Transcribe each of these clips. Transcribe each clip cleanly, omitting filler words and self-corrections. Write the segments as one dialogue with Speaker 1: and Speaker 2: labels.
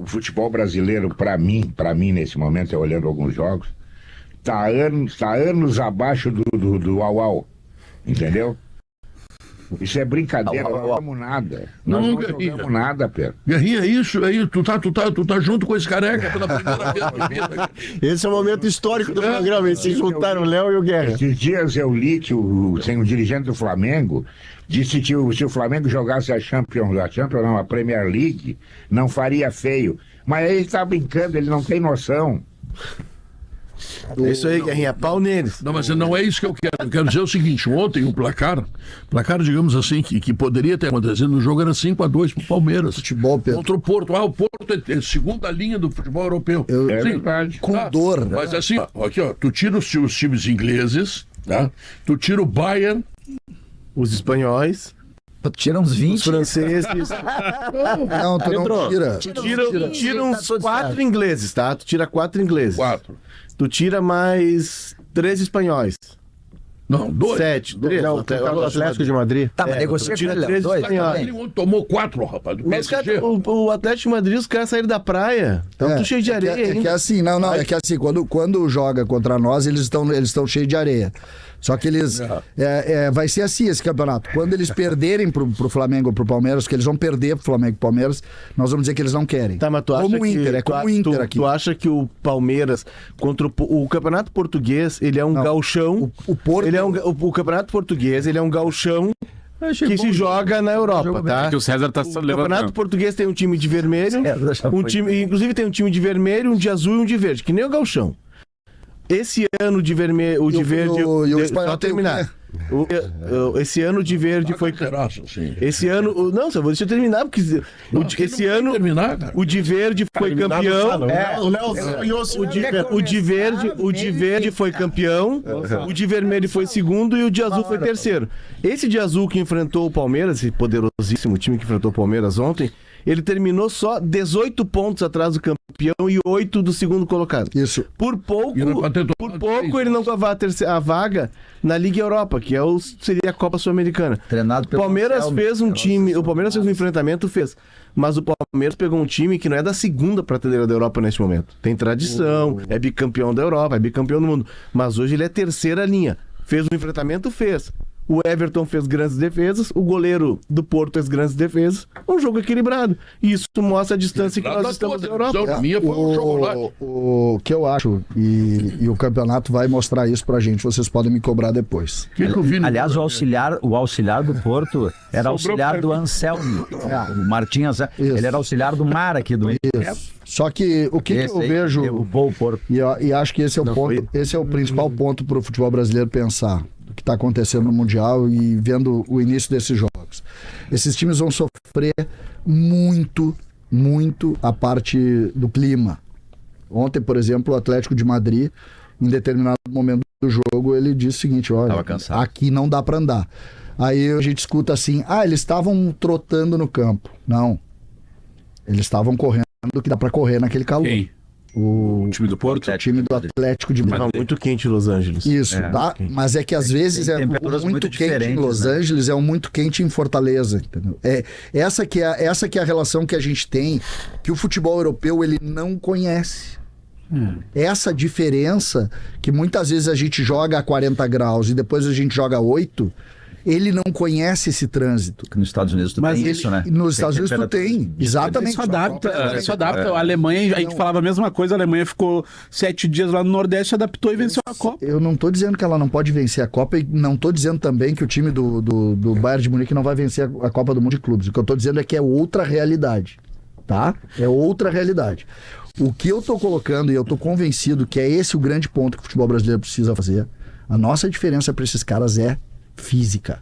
Speaker 1: o futebol brasileiro, para mim, nesse momento, eu olhando alguns jogos, tá anos abaixo do Uau, entendeu? Isso é brincadeira, nós não jogamos nada. Nós não jogamos nada, Pedro.
Speaker 2: Guerrinha, aí tu tá junto com esse careca pela primeira vez na vida.
Speaker 3: Esse é o momento histórico do programa, eles se juntaram o Léo e o Guerra.
Speaker 1: Esses dias eu li que o dirigente do Flamengo disse que se o Flamengo jogasse a Premier League, não faria feio. Mas aí ele tá brincando, ele não tem noção.
Speaker 3: É isso aí, Guerrinha, pau neles.
Speaker 2: Não, mas não é isso que eu quero. Eu quero dizer o seguinte: ontem o placar, digamos assim, que poderia ter acontecido no jogo, era 5-2 pro Palmeiras.
Speaker 3: Futebol, Pedro.
Speaker 2: Contra o Porto. O Porto é segunda linha do futebol europeu.
Speaker 1: É verdade.
Speaker 3: Com dor.
Speaker 2: Mas assim, aqui, tu tira os times ingleses, tá? Tu tira o Bayern.
Speaker 3: Os espanhóis.
Speaker 4: Tu tira uns 20.
Speaker 3: Os franceses.
Speaker 5: Não, tu não tira.
Speaker 3: Tira uns 4 ingleses, tá? Tu tira 4 ingleses.
Speaker 2: 4.
Speaker 3: Tu tira mais 3 espanhóis.
Speaker 2: Não, 2.
Speaker 3: 7. 3.
Speaker 5: Não, o Atlético de Madrid.
Speaker 4: Tá, mas negocia com ele,
Speaker 3: 3
Speaker 4: 2.
Speaker 3: espanhóis.
Speaker 2: Ele tomou 4, rapaz, do
Speaker 3: Mas,
Speaker 2: PSG.
Speaker 3: cara, o Atlético de Madrid, os caras saíram da praia. Então tu cheio de areia
Speaker 5: É que
Speaker 3: ainda.
Speaker 5: assim, é que assim, quando joga contra nós, eles estão cheios de areia. Só que eles. Vai ser assim esse campeonato. Quando eles perderem pro Flamengo ou pro Palmeiras, que eles vão perder pro Flamengo e pro Palmeiras, nós vamos dizer que eles não querem.
Speaker 3: Tá, mas tu acha
Speaker 5: como o Inter,
Speaker 3: que,
Speaker 5: é como o Inter aqui.
Speaker 3: Tu acha que o Palmeiras contra o Campeonato Português, ele é um gauchão.
Speaker 5: O Porto.
Speaker 3: Ele é o Campeonato Português, ele é um gauchão que se joga na Europa, tá?
Speaker 6: Que o César tá
Speaker 3: O Campeonato
Speaker 6: levantando.
Speaker 3: Português tem um time de vermelho, inclusive tem um time de vermelho, um de azul e um de verde, que nem o gauchão. Esse ano de vermelho, o de verde, só terminar. Esse ano de verde foi esse ano, não, só vou deixar eu terminar porque esse ano o de verde foi campeão.
Speaker 5: O Léo
Speaker 3: O de verde foi campeão, o de vermelho foi segundo e o de azul foi terceiro. Esse de azul que enfrentou o Palmeiras, esse poderosíssimo time que enfrentou o Palmeiras ontem, ele terminou só 18 pontos atrás do campeão e 8 do segundo colocado.
Speaker 5: Isso.
Speaker 3: Por pouco ele não cavava a vaga na Liga Europa, que seria a Copa Sul-Americana.
Speaker 4: Treinado
Speaker 3: O
Speaker 4: pelo
Speaker 3: Palmeiras
Speaker 4: Anselmo.
Speaker 3: fez um time, o Palmeiras fez um enfrentamento, mas o Palmeiras pegou um time que não é da segunda prateleira da Europa neste momento. Tem tradição, é bicampeão da Europa, é bicampeão do mundo, mas hoje ele é terceira linha. Fez um enfrentamento, fez. O Everton fez grandes defesas, o goleiro do Porto fez grandes defesas. Um jogo equilibrado. E isso mostra a distância que nós estamos na Europa.
Speaker 5: O que eu acho, e o campeonato vai mostrar isso pra gente, vocês podem me cobrar depois.
Speaker 4: Aliás, o auxiliar do Porto era auxiliar do Anselmo. O Martim Anselmo. Ele era auxiliar do Mar aqui do Inter.
Speaker 5: Só que o que eu vejo,
Speaker 4: derrubou o Porto.
Speaker 5: e acho que esse é o ponto, esse é o principal ponto pro futebol brasileiro pensar o que está acontecendo no Mundial e vendo o início desses jogos. Esses times vão sofrer muito a parte do clima. Ontem, por exemplo, o Atlético de Madrid, em determinado momento do jogo, ele disse o seguinte: olha, aqui não dá para andar. Aí a gente escuta assim: eles estavam trotando no campo. Não. Eles estavam correndo o que dá para correr naquele calor.
Speaker 6: Quem?
Speaker 5: O
Speaker 6: time do Porto?
Speaker 5: O time do Atlético de Madrid.
Speaker 3: Estava muito quente em Los Angeles.
Speaker 5: Isso, tá? Mas é que às vezes
Speaker 4: tem
Speaker 5: é
Speaker 4: temperaturas
Speaker 5: muito quente em Los Angeles, é um muito quente em Fortaleza, entendeu? Essa que é a relação que a gente tem, que o futebol europeu ele não conhece. Essa diferença que muitas vezes a gente joga a 40 graus e depois a gente joga a 8, ele não conhece esse trânsito.
Speaker 4: Nos Estados Unidos tu tem isso, né?
Speaker 5: Nos Estados Unidos tu tem, exatamente.
Speaker 6: Isso adapta. A Alemanha, a gente falava a mesma coisa, a Alemanha ficou 7 dias lá no Nordeste, adaptou e venceu a Copa.
Speaker 5: Eu não tô dizendo que ela não pode vencer a Copa e não tô dizendo também que o time do Bayern de Munique não vai vencer a Copa do Mundo de Clubes. O que eu tô dizendo é que é outra realidade, tá? É outra realidade. O que eu tô colocando, e eu tô convencido que é esse o grande ponto que o futebol brasileiro precisa fazer, a nossa diferença para esses caras é física.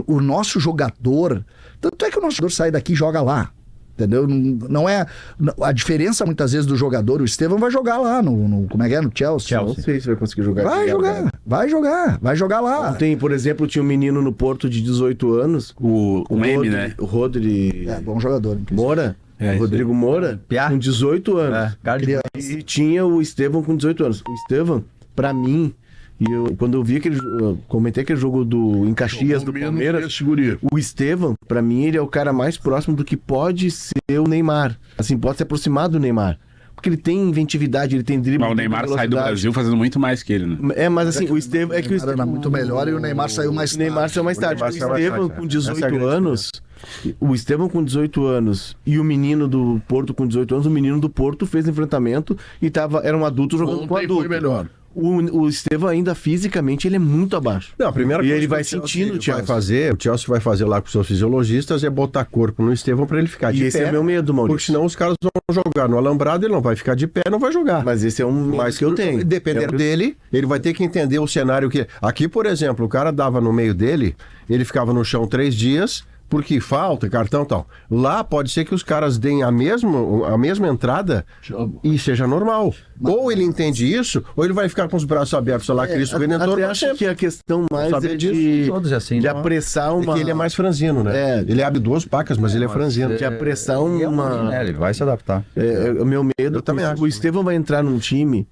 Speaker 5: O nosso jogador, tanto é que o nosso jogador sai daqui e joga lá, entendeu? Não é a diferença muitas vezes do jogador. O Estevão vai jogar lá como é que é? No Chelsea.
Speaker 3: Não sei se vai conseguir jogar.
Speaker 5: Vai jogar lá.
Speaker 3: Ontem, por exemplo, tinha um menino no Porto de 18 anos,
Speaker 6: O M, né?
Speaker 3: O Rodri
Speaker 5: Bom jogador.
Speaker 3: Moura, Rodrigo Moura, com 18 anos. E tinha o Estevão com 18 anos. O Estevão, pra mim, E quando eu vi comentei aquele jogo em Caxias do Palmeiras, o Estevão, pra mim, ele é o cara mais próximo do que pode ser o Neymar. Assim, pode se aproximar do Neymar. Porque ele tem inventividade, ele tem drible.
Speaker 6: Mas o Neymar sai do Brasil fazendo muito mais que ele, né?
Speaker 3: Mas assim, o Estevão...
Speaker 5: O Neymar era muito melhor e o Neymar saiu mais tarde.
Speaker 3: O Neymar saiu mais tarde. O Estevão com 18 anos... O Estevão com 18 anos e o menino do Porto com 18 anos, o menino do Porto fez enfrentamento e era um adulto jogando com adulto.
Speaker 2: Foi melhor.
Speaker 3: O Estevão ainda fisicamente ele é muito abaixo.
Speaker 7: Não, a primeira coisa
Speaker 3: ele vai
Speaker 7: que
Speaker 3: sentindo o Chelsea.
Speaker 7: o Chelsea vai fazer lá com os seus fisiologistas é botar corpo no Estevão para ele ficar de pé.
Speaker 3: E esse é meu medo, Maurício.
Speaker 7: Porque senão os caras vão jogar no alambrado, ele não vai ficar de pé, não vai jogar.
Speaker 3: Mas esse é um medo que eu tenho.
Speaker 7: Dependendo dele, ele vai ter que entender o cenário que... Aqui, por exemplo, o cara dava no meio dele, ele ficava no chão 3 dias... Porque falta, cartão e tal. Lá pode ser que os caras deem a mesma entrada e seja normal. Ou ele entende isso, ou ele vai ficar com os braços abertos lá, Cristo Redentor.
Speaker 3: Eu acho que a questão mais é de apressar uma...
Speaker 7: É que ele é mais franzino, né? Ele abre 2 pacas, mas ele é franzino.
Speaker 3: De apressar uma...
Speaker 4: Ele vai se adaptar.
Speaker 3: O meu medo...
Speaker 7: Eu também acho.
Speaker 3: O Estevão vai entrar num time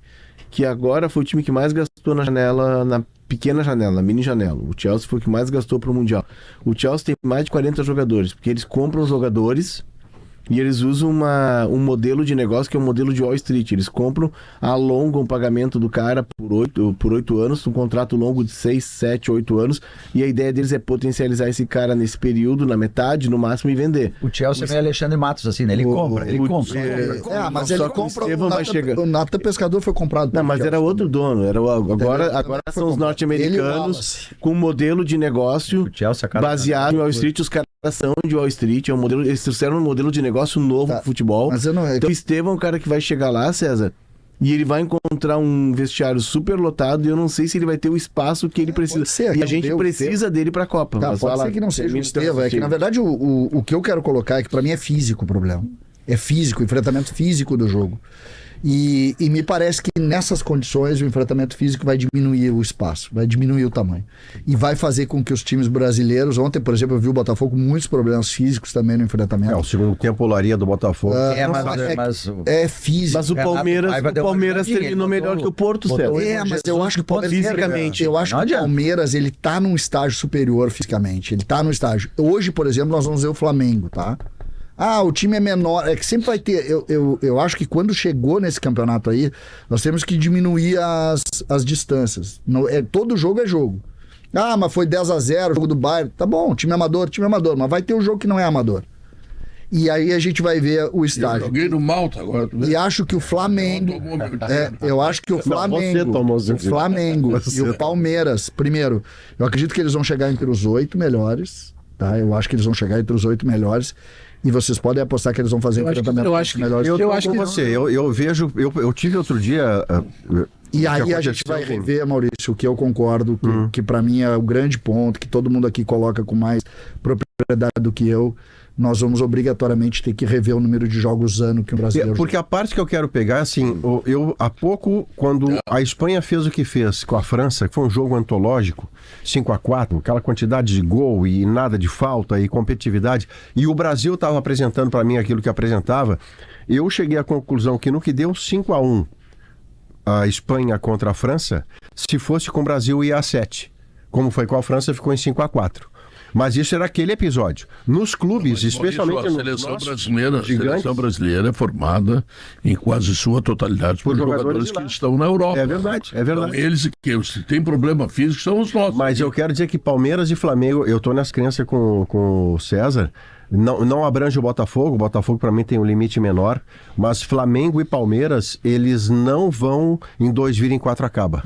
Speaker 3: que agora foi o time que mais gastou na janela, na pequena janela, na mini janela. O Chelsea foi o que mais gastou pro Mundial. O Chelsea tem mais de 40 jogadores, porque eles compram jogadores e eles usam um modelo de negócio que é um modelo de Wall Street. Eles compram, alongam o pagamento do cara por 8 anos, um contrato longo de 6, 7, 8 anos, e a ideia deles é potencializar esse cara nesse período, na metade, no máximo, e vender.
Speaker 4: O Chelsea é meio Alexandre Matos, assim, né? Ele compra.
Speaker 5: Mas ele compra. O Nata Pescador foi comprado.
Speaker 3: Não, mas era outro dono. Agora são os norte-americanos com um modelo de negócio baseado em Wall Street. Os caras são de Wall Street, eles trouxeram um modelo de negócio novo pro futebol.
Speaker 5: Mas eu não...
Speaker 3: Então o Estevão é um cara que vai chegar lá, César, e ele vai encontrar um vestiário super lotado e eu não sei se ele vai ter o espaço que ele precisa. E a gente precisa dele pra Copa.
Speaker 5: Pode ser que não seja o Estevão. É que, na verdade, o que eu quero colocar é que pra mim é físico o problema. É físico, o enfrentamento físico do jogo. E me parece que nessas condições o enfrentamento físico vai diminuir o espaço, vai diminuir o tamanho. E vai fazer com que os times brasileiros... Ontem, por exemplo, eu vi o Botafogo com muitos problemas físicos também no enfrentamento.
Speaker 7: O segundo tempo, olaria do Botafogo.
Speaker 5: É físico.
Speaker 3: Mas o Palmeiras terminou melhor que o Porto, César.
Speaker 5: Mas eu acho que o Palmeiras... Fisicamente. Eu acho que o Palmeiras, ele tá num estágio superior fisicamente. Ele tá num estágio... Hoje, por exemplo, nós vamos ver o Flamengo, tá? O time é menor. É que sempre vai ter... Eu acho que quando chegou nesse campeonato aí, nós temos que diminuir as distâncias. Todo jogo é jogo. Mas foi 10-0, jogo do Bayern. Tá bom, time amador. Mas vai ter um jogo que não é amador. E aí a gente vai ver o estágio.
Speaker 2: Eu joguei no Malta agora.
Speaker 5: E acho que o Flamengo... eu acho que o Flamengo e o Palmeiras... Primeiro, eu acredito que eles vão chegar entre os 8 melhores. Tá? Eu acho que eles vão chegar entre os 8 melhores. E vocês podem apostar que eles vão fazer enfrentamento melhor.
Speaker 7: Eu acho que você. Eu vejo. Eu tive outro dia.
Speaker 5: E aí a gente vai rever, Maurício, o que eu concordo, que para mim é o grande ponto, que todo mundo aqui coloca com mais propriedade do que eu. Nós vamos obrigatoriamente ter que rever o número de jogos ano que o brasileiro
Speaker 7: Porque a parte que eu quero pegar é assim, há pouco, quando a Espanha fez o que fez com a França, que foi um jogo antológico, 5-4, aquela quantidade de gol e nada de falta e competitividade, e o Brasil estava apresentando para mim aquilo que apresentava, eu cheguei à conclusão que no que deu 5-1 a Espanha contra a França, se fosse com o Brasil ia a 7. Como foi com a França, ficou em 5-4. Mas isso era aquele episódio. Nos clubes, especialmente
Speaker 2: a seleção brasileira é formada em quase sua totalidade por jogadores que estão na Europa.
Speaker 7: É verdade.
Speaker 2: Então, eles que têm problema físico são os nossos.
Speaker 7: Mas eu quero dizer que Palmeiras e Flamengo, eu estou nas crenças com o César, não abrange o Botafogo para mim tem um limite menor, mas Flamengo e Palmeiras, eles não vão em 2 vira em 4 acaba.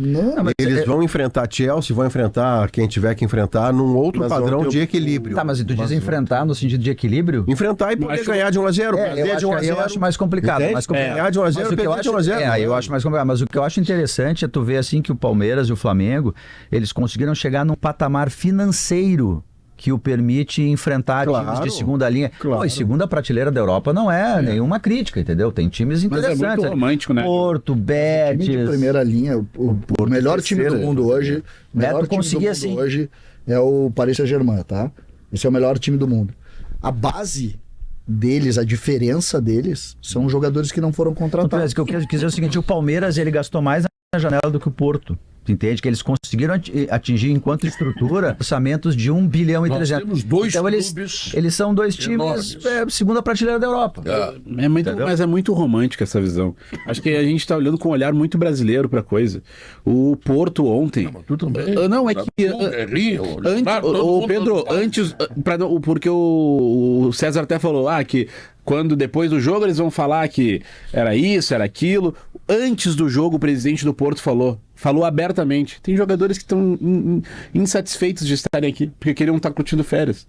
Speaker 7: Eles vão enfrentar Chelsea, vão enfrentar quem tiver que enfrentar num outro padrão de equilíbrio.
Speaker 4: Mas e tu diz enfrentar no sentido de equilíbrio?
Speaker 7: Enfrentar e poder ganhar de 1-0, perder de 1-0.
Speaker 4: Eu acho mais complicado.
Speaker 7: Ganhar de 1-0, perder de 1-0.
Speaker 4: Eu acho mais complicado. Mas o que eu acho interessante é tu ver assim que o Palmeiras e o Flamengo, eles conseguiram chegar num patamar financeiro que o permite enfrentar times de segunda linha. E segunda prateleira da Europa não é nenhuma crítica, entendeu? Tem times interessantes.
Speaker 6: Mas é muito romântico, né?
Speaker 4: Porto, Betis...
Speaker 5: time de primeira linha, o melhor time do mundo hoje, hoje é o Paris Saint-Germain, tá? Esse é o melhor time do mundo. A base deles, a diferença deles, são jogadores que não foram contratados.
Speaker 4: O que eu quis dizer é o seguinte, o Palmeiras ele gastou mais na janela do que o Porto. Tu entende? Que eles conseguiram atingir, enquanto estrutura, orçamentos de 1 bilhão e
Speaker 2: Nós
Speaker 4: 300.
Speaker 2: temos dois
Speaker 4: Então
Speaker 2: clubes
Speaker 4: eles são dois times
Speaker 2: enormes.
Speaker 4: segunda prateleira da Europa.
Speaker 6: Mas é muito romântica essa visão. Acho que a gente tá olhando com um olhar muito brasileiro pra coisa. O Porto ontem...
Speaker 2: Tu também.
Speaker 6: Não, é
Speaker 2: Pra
Speaker 6: que...
Speaker 2: tu, é Rio,
Speaker 6: Antes,
Speaker 2: Leonardo, todo mundo
Speaker 6: Pedro,
Speaker 2: faz.
Speaker 6: antes... porque o César até falou, que quando depois do jogo eles vão falar que era isso, era aquilo. Antes do jogo, o presidente do Porto falou abertamente. Tem jogadores que estão insatisfeitos de estarem aqui, porque queriam estar curtindo férias.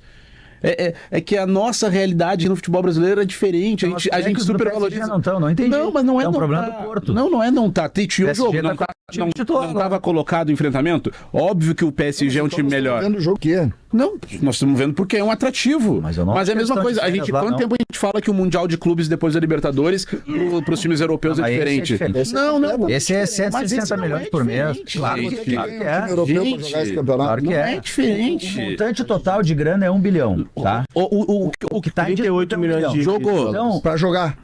Speaker 6: É que a nossa realidade no futebol brasileiro é diferente. A gente supervaloriza.
Speaker 4: Não entendi.
Speaker 6: Não, mas não é
Speaker 4: um
Speaker 6: não
Speaker 4: problema
Speaker 6: tá.
Speaker 4: do Porto.
Speaker 6: Não tá. Tinha um
Speaker 4: PSG
Speaker 6: jogo, não
Speaker 4: tá com o time
Speaker 6: não
Speaker 4: titular,
Speaker 6: estava colocado o enfrentamento. Óbvio que o PSG é um time melhor.
Speaker 5: Vendo o jogo que é.
Speaker 6: Não, nós estamos vendo porque é um atrativo.
Speaker 4: Mas eu não
Speaker 6: é a
Speaker 4: acho
Speaker 6: mesma
Speaker 4: questão
Speaker 6: coisa.
Speaker 4: de férias lá,
Speaker 6: Quanto
Speaker 4: não.
Speaker 6: tempo a gente fala que o Mundial de Clubes depois da Libertadores para os times europeus
Speaker 4: Não,
Speaker 6: é
Speaker 4: mas esse é
Speaker 6: diferente?
Speaker 4: diferente.
Speaker 6: Não.
Speaker 4: Esse é
Speaker 6: Mas
Speaker 4: 160
Speaker 6: esse não
Speaker 4: milhões
Speaker 6: é
Speaker 4: por mês.
Speaker 6: diferente,
Speaker 4: Claro,
Speaker 6: gente.
Speaker 4: claro que
Speaker 5: Time
Speaker 4: é.
Speaker 5: europeu pra
Speaker 6: Gente,
Speaker 5: jogar esse campeonato.
Speaker 4: Claro que
Speaker 6: Não
Speaker 4: é.
Speaker 6: é diferente.
Speaker 4: O montante total de grana é 1 bilhão, tá?
Speaker 6: O que
Speaker 4: tá em
Speaker 3: 38
Speaker 4: disputa é 1
Speaker 3: milhões de
Speaker 4: bilhão.
Speaker 6: jogou.
Speaker 4: Então,
Speaker 5: Pra jogar.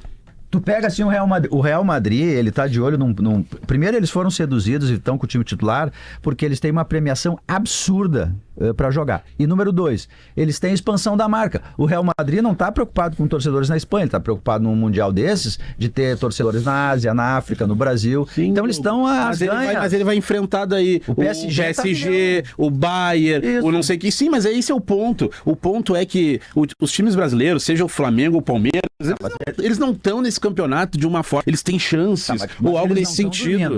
Speaker 4: tu pega assim o Real Madrid, ele tá de olho num... Primeiro, eles foram seduzidos e estão com o time titular porque eles têm uma premiação absurda para jogar. E número 2, eles têm expansão da marca. O Real Madrid não tá preocupado com torcedores na Espanha, ele tá preocupado num Mundial desses de ter torcedores na Ásia, na África, no Brasil. Então eles estão
Speaker 6: mas ele vai enfrentar daí o PSG, o Bayern,
Speaker 4: Isso.
Speaker 6: o não sei o que. Sim, mas esse é o ponto. O ponto é que os times brasileiros, seja o Flamengo ou o Palmeiras, eles não estão nesse campeonato de uma forma. Eles têm chances,
Speaker 4: mas
Speaker 6: ou algo
Speaker 4: eles
Speaker 6: nesse
Speaker 4: não tão
Speaker 6: sentido.
Speaker 4: dormindo.